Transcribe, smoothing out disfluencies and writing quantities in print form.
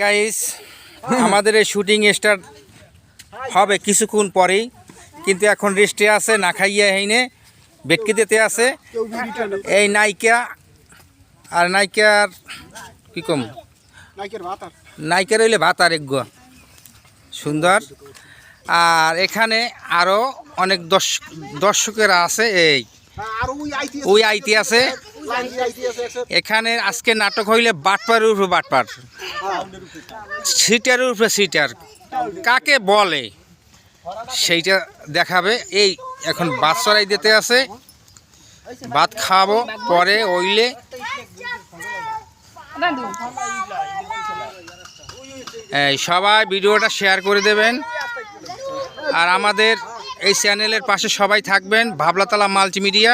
Guys, আমাদের এই shooting start হবে কিছুক্ষণ পরেই, কিন্তু এখন রেস্টে আছে, না খাইয়া হইনে বেটকে দিতে আছে এই নায়িকা। আর নায়িকার কি কম, নায়িকার হইলে ভাত আর এক সুন্দর। আর এখানে আরো অনেক দর্শকেরা আছে, এই ওই আইতি আছে এখানে। আজকে নাটক হইলে বাটপার উপরে বাটপার, সিটার উপরে সিটার, কাকে বলে সেইটা দেখাবে। এই এখন ভাত চড়াই দিতে আছে, ভাত খাবো পরে ওইলে। এই সবাই ভিডিওটা শেয়ার করে দেবেন, আর আমাদের এই চ্যানেলের পাশে সবাই থাকবেন। ভাবলাতলা মাল্টিমিডিয়া।